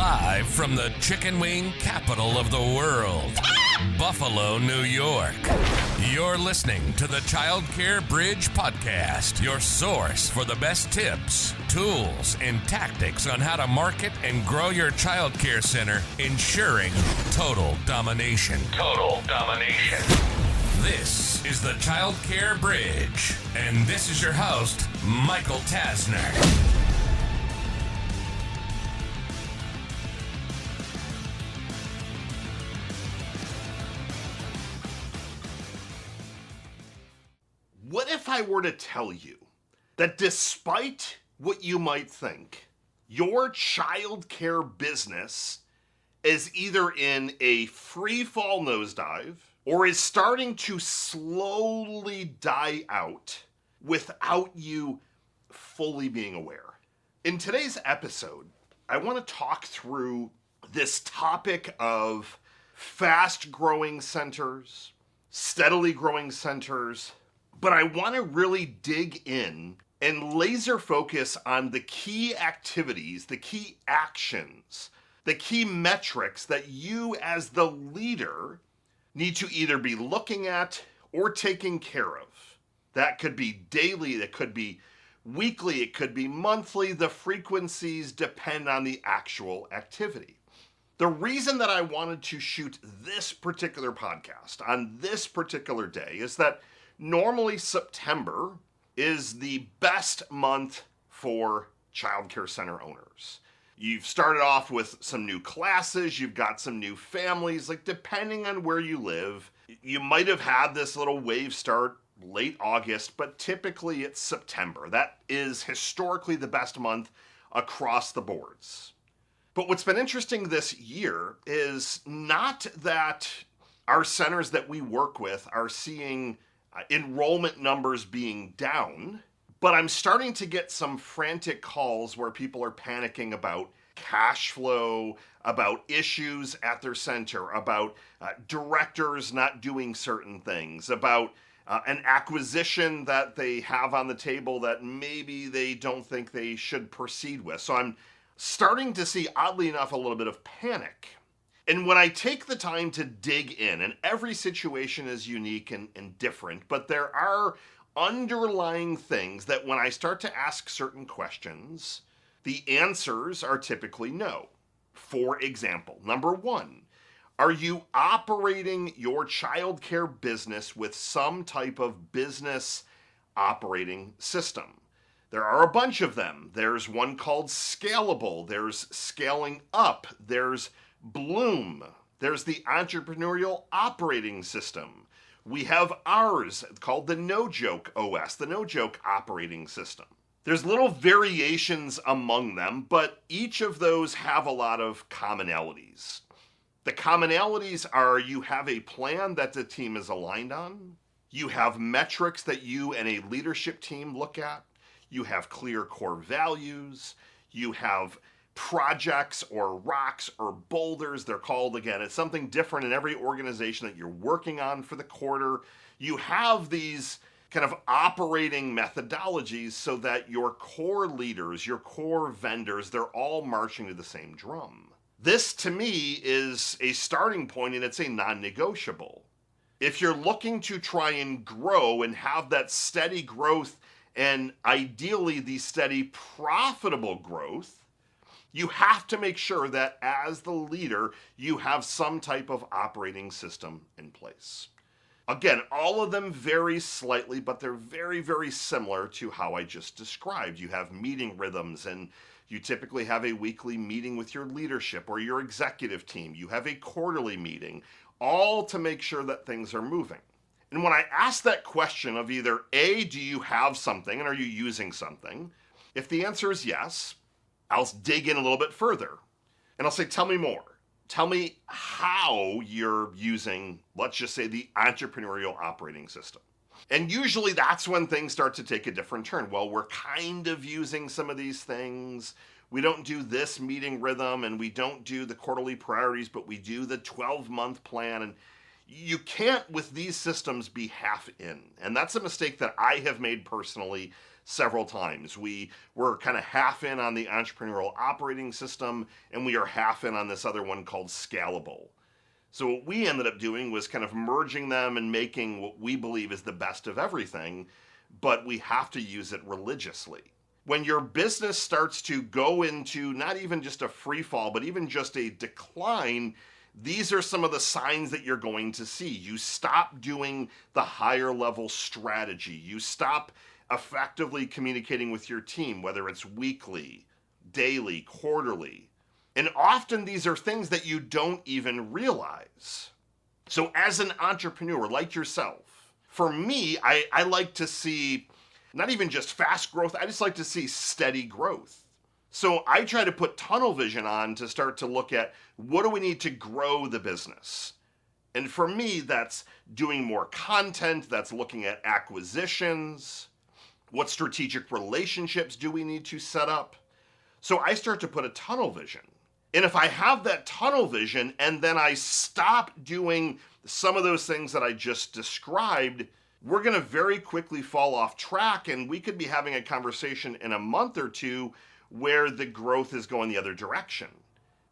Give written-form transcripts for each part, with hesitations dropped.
Live from the chicken wing capital of the world, Buffalo, New York. You're listening to the Childcare Bridge podcast, your source for the best tips, tools, and tactics on how to market and grow your childcare center, ensuring total domination. Total domination. This is the Childcare Bridge, and this is your host, Michael Tasner. What if I were to tell you that despite what you might think, your childcare business is either in a free fall nosedive or is starting to slowly die out without you fully being aware? In today's episode, I want to talk through this topic of fast growing centers, steadily growing centers, but I want to really dig in and laser focus on the key activities, the key actions, the key metrics that you as the leader need to either be looking at or taking care of. That could be daily, that could be weekly, it could be monthly. The frequencies depend on the actual activity. The reason that I wanted to shoot this particular podcast on this particular day is that normally September is the best month for childcare center owners. You've started off with some new classes, you've got some new families, like depending on where you live, you might have had this little wave start late August, but typically it's September. That is historically the best month across the boards. But what's been interesting this year is not that our centers that we work with are seeing enrollment numbers being down, but I'm starting to get some frantic calls where people are panicking about cash flow, about issues at their center, about directors not doing certain things, about an acquisition that they have on the table that maybe they don't think they should proceed with. So I'm starting to see, oddly enough, a little bit of panic. And when I take the time to dig in, and every situation is unique and different, but there are underlying things that when I start to ask certain questions, the answers are typically no. For example, number one, are you operating your childcare business with some type of business operating system? There are a bunch of them. There's one called Scalable, there's Scaling Up, there's Bloom, there's the Entrepreneurial Operating System. We have ours called the No Joke OS, the No Joke Operating System. There's little variations among them, but each of those have a lot of commonalities. The commonalities are you have a plan that the team is aligned on, you have metrics that you and a leadership team look at, you have clear core values, you have projects or rocks or boulders, they're called. Again, it's something different in every organization that you're working on for the quarter. You have these kind of operating methodologies so that your core leaders, your core vendors, they're all marching to the same drum. This to me is a starting point, and it's a non-negotiable. If you're looking to try and grow and have that steady growth and ideally the steady profitable growth, you have to make sure that as the leader, you have some type of operating system in place. Again, all of them vary slightly, but they're very, very similar to how I just described. You have meeting rhythms, and you typically have a weekly meeting with your leadership or your executive team. You have a quarterly meeting, all to make sure that things are moving. And when I ask that question of either A, do you have something and are you using something? If the answer is yes, I'll dig in a little bit further and I'll say, tell me more. Tell me how you're using, let's just say, the entrepreneurial operating system. And usually that's when things start to take a different turn. Well, we're kind of using some of these things. We don't do this meeting rhythm and we don't do the quarterly priorities, but we do the 12-month plan. And you can't, with these systems, be half in. And that's a mistake that I have made personally several times. We were kind of half in on the entrepreneurial operating system, and we are half in on this other one called Scalable. So what we ended up doing was kind of merging them and making what we believe is the best of everything, but we have to use it religiously. When your business starts to go into not even just a free fall, but even just a decline, these are some of the signs that you're going to see. You stop doing the higher level strategy. You stop effectively communicating with your team, whether it's weekly, daily, quarterly. And often these are things that you don't even realize. So as an entrepreneur like yourself, for me, I like to see not even just fast growth, I just like to see steady growth. So I try to put tunnel vision on to start to look at what do we need to grow the business. And for me, that's doing more content, that's looking at acquisitions, what strategic relationships do we need to set up. So I start to put a tunnel vision. And if I have that tunnel vision and then I stop doing some of those things that I just described, we're going to very quickly fall off track, and we could be having a conversation in a month or two where the growth is going the other direction.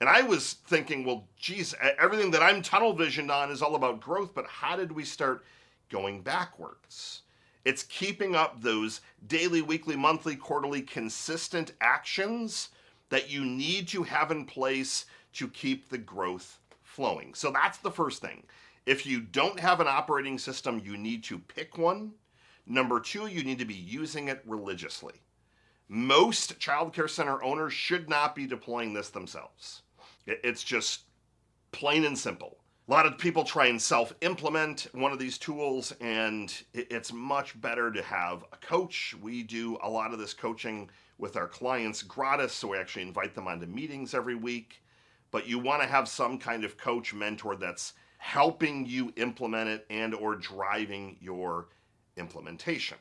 And I was thinking, well, geez, everything that I'm tunnel visioned on is all about growth, but how did we start going backwards? It's keeping up those daily, weekly, monthly, quarterly, consistent actions that you need to have in place to keep the growth flowing. So that's the first thing. If you don't have an operating system, you need to pick one. Number two, you need to be using it religiously. Most child care center owners should not be deploying this themselves. It's just plain and simple. A lot of people try and self-implement one of these tools, and it's much better to have a coach. We do a lot of this coaching with our clients gratis, so we actually invite them onto meetings every week. But you want to have some kind of coach, mentor that's helping you implement it and or driving your implementation.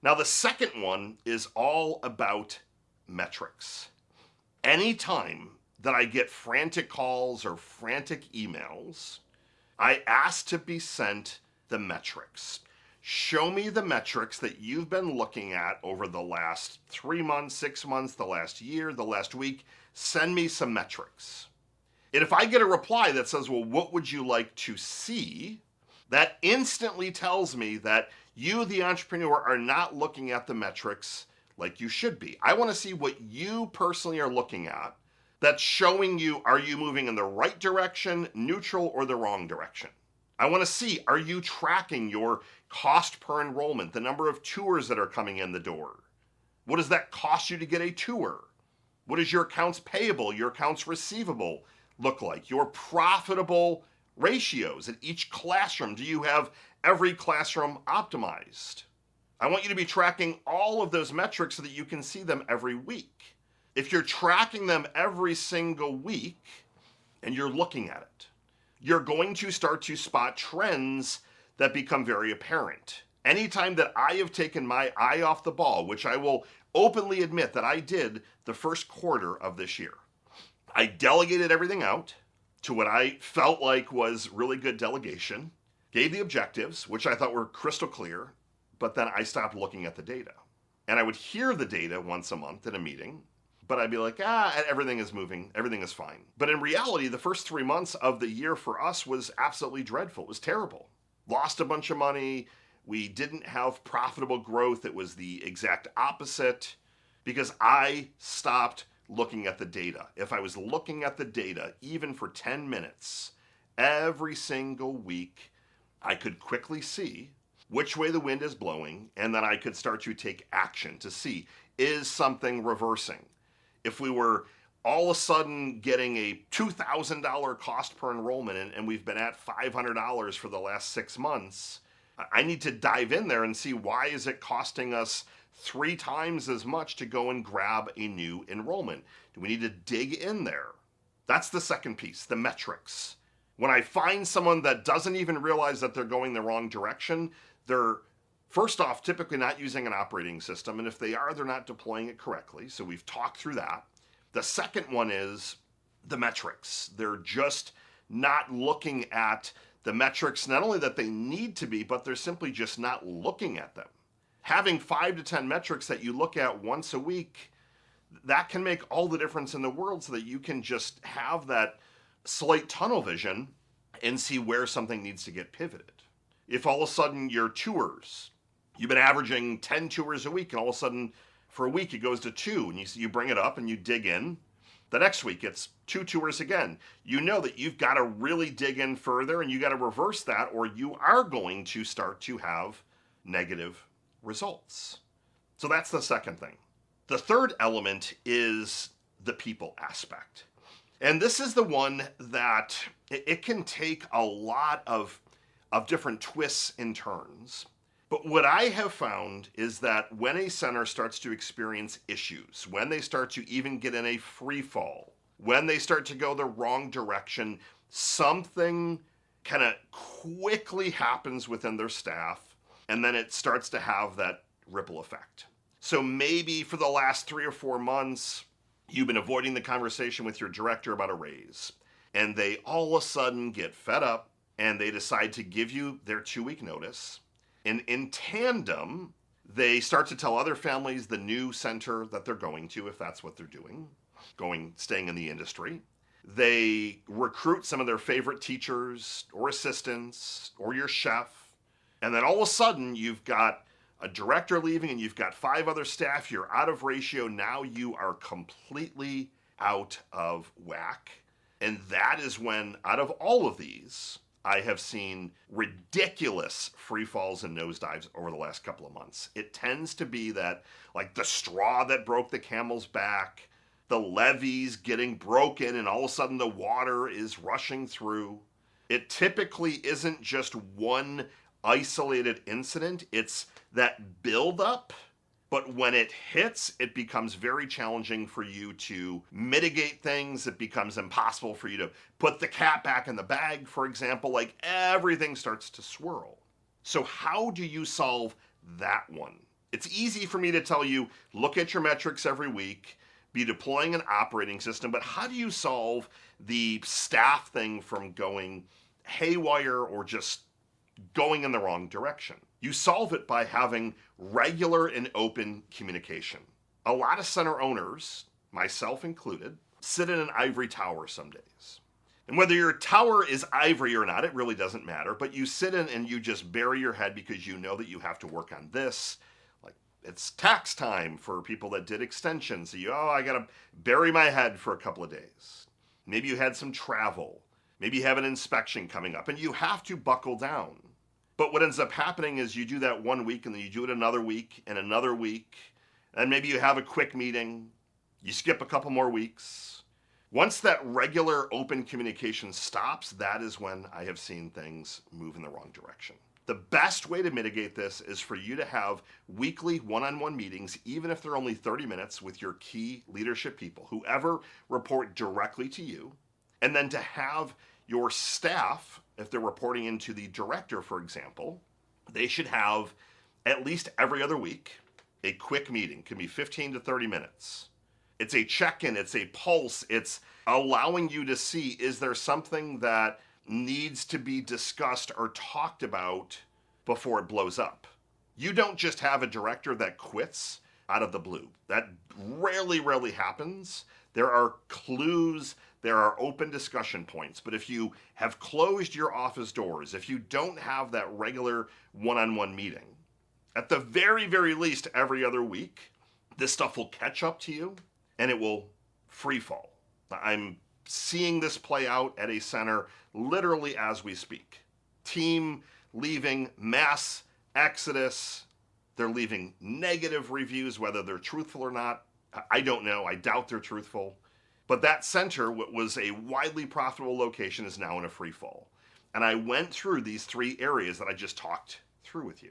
Now, the second one is all about metrics. Anytime that I get frantic calls or frantic emails, I ask to be sent the metrics. Show me the metrics that you've been looking at over the last 3 months, 6 months, the last year, the last week. Send me some metrics. And if I get a reply that says, well, what would you like to see? That instantly tells me that you, the entrepreneur, are not looking at the metrics like you should be. I want to see what you personally are looking at that's showing you, are you moving in the right direction, neutral, or the wrong direction? I want to see, are you tracking your cost per enrollment, the number of tours that are coming in the door? What does that cost you to get a tour? What does your accounts payable, your accounts receivable look like? Your profitable ratios at each classroom. Do you have every classroom optimized? I want you to be tracking all of those metrics so that you can see them every week. If you're tracking them every single week and you're looking at it, you're going to start to spot trends that become very apparent. Anytime that I have taken my eye off the ball, which I will openly admit that I did the first quarter of this year, I delegated everything out to what I felt like was really good delegation, gave the objectives, which I thought were crystal clear, but then I stopped looking at the data. And I would hear the data once a month at a meeting, but I'd be like, everything is moving, everything is fine. But in reality, the first 3 months of the year for us was absolutely dreadful. It was terrible. Lost a bunch of money. We didn't have profitable growth. It was the exact opposite because I stopped looking at the data. If I was looking at the data, even for 10 minutes, every single week, I could quickly see which way the wind is blowing, and then I could start to take action to see, is something reversing? If we were all of a sudden getting a $2,000 cost per enrollment and we've been at $500 for the last 6 months, I need to dive in there and see why is it costing us 3 times as much to go and grab a new enrollment. Do we need to dig in there? That's the second piece, the metrics. When I find someone that doesn't even realize that they're going the wrong direction, they're first off typically not using an operating system, and if they are, they're not deploying it correctly. So we've talked through that. The second one is the metrics. They're just not looking at the metrics, not only that they need to be, but they're simply just not looking at them. Having 5 to 10 metrics that you look at once a week, that can make all the difference in the world so that you can just have that slight tunnel vision and see where something needs to get pivoted. If all of a sudden your tours, you've been averaging 10 tours a week, and all of a sudden for a week it goes to 2, and you bring it up and you dig in, the next week it's 2 tours again. You know that you've got to really dig in further, and you got to reverse that, or you are going to start to have negative results. So that's the second thing. The third element is the people aspect. And this is the one that it can take a lot of different twists and turns. But what I have found is that when a center starts to experience issues, when they start to even get in a free fall, when they start to go the wrong direction, something kind of quickly happens within their staff, and then it starts to have that ripple effect. So maybe for the last 3 or 4 months, you've been avoiding the conversation with your director about a raise, and they all of a sudden get fed up and they decide to give you their 2-week notice. And in tandem, they start to tell other families the new center that they're going to, if that's what they're doing, staying in the industry. They recruit some of their favorite teachers or assistants or your chef. And then all of a sudden, you've got a director leaving and you've got 5 other staff. You're out of ratio. Now you are completely out of whack. And that is when, out of all of these, I have seen ridiculous free falls and nosedives over the last couple of months. It tends to be that, like the straw that broke the camel's back, the levees getting broken, and all of a sudden the water is rushing through. It typically isn't just one isolated incident, it's that buildup. But when it hits, it becomes very challenging for you to mitigate things. It becomes impossible for you to put the cat back in the bag, for example. Like, everything starts to swirl. So how do you solve that one? It's easy for me to tell you, look at your metrics every week, be deploying an operating system, but how do you solve the staff thing from going haywire or just going in the wrong direction? You solve it by having regular and open communication. A lot of center owners, myself included, sit in an ivory tower some days. And whether your tower is ivory or not, it really doesn't matter, but you sit in and you just bury your head because you know that you have to work on this. Like, it's tax time for people that did extensions. So I gotta bury my head for a couple of days. Maybe you had some travel. Maybe you have an inspection coming up and you have to buckle down. But what ends up happening is you do that 1 week and then you do it another week and another week. And maybe you have a quick meeting. You skip a couple more weeks. Once that regular open communication stops, that is when I have seen things move in the wrong direction. The best way to mitigate this is for you to have weekly one-on-one meetings, even if they're only 30 minutes, with your key leadership people, whoever report directly to you, and then to have your staff, if they're reporting into the director, for example, they should have at least every other week a quick meeting. It can be 15 to 30 minutes. It's a check-in, it's a pulse, it's allowing you to see, is there something that needs to be discussed or talked about before it blows up? You don't just have a director that quits out of the blue. That rarely happens. There are clues, there are open discussion points, but if you have closed your office doors, if you don't have that regular one-on-one meeting, at the very least every other week, this stuff will catch up to you and it will free fall. I'm seeing this play out at a center literally as we speak. Team leaving, mass exodus. They're leaving negative reviews, whether they're truthful or not. I don't know. I doubt they're truthful. But that center, what was a widely profitable location, is now in a free fall. And I went through these 3 areas that I just talked through with you.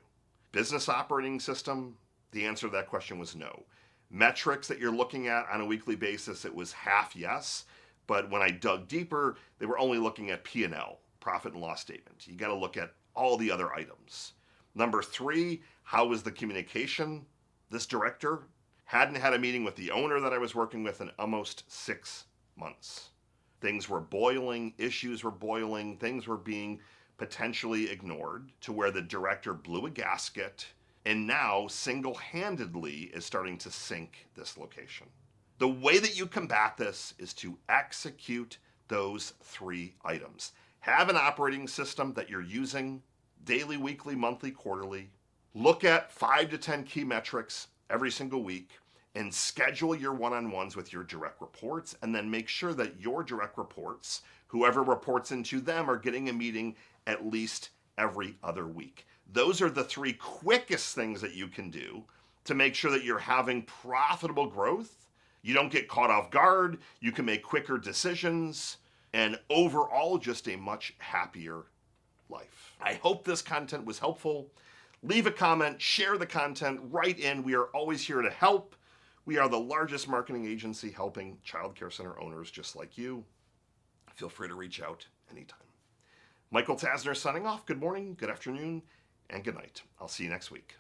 Business operating system, the answer to that question was no. Metrics that you're looking at on a weekly basis, it was half yes. But when I dug deeper, they were only looking at P&L, profit and loss statement. You got to look at all the other items. Number 3, how was the communication? This director hadn't had a meeting with the owner that I was working with in almost 6 months. Things were boiling, issues were boiling, things were being potentially ignored to where the director blew a gasket and now single-handedly is starting to sink this location. The way that you combat this is to execute those 3 items. Have an operating system that you're using daily, weekly, monthly, quarterly. Look at 5 to 10 key metrics every single week and schedule your one-on-ones with your direct reports, and then make sure that your direct reports, whoever reports into them, are getting a meeting at least every other week. Those are the 3 quickest things that you can do to make sure that you're having profitable growth. You don't get caught off guard, you can make quicker decisions, and overall just a much happier life. I hope this content was helpful. Leave a comment, share the content, write in. We are always here to help. We are the largest marketing agency helping childcare center owners just like you. Feel free to reach out anytime. Michael Tasner signing off. Good morning, good afternoon, and good night. I'll see you next week.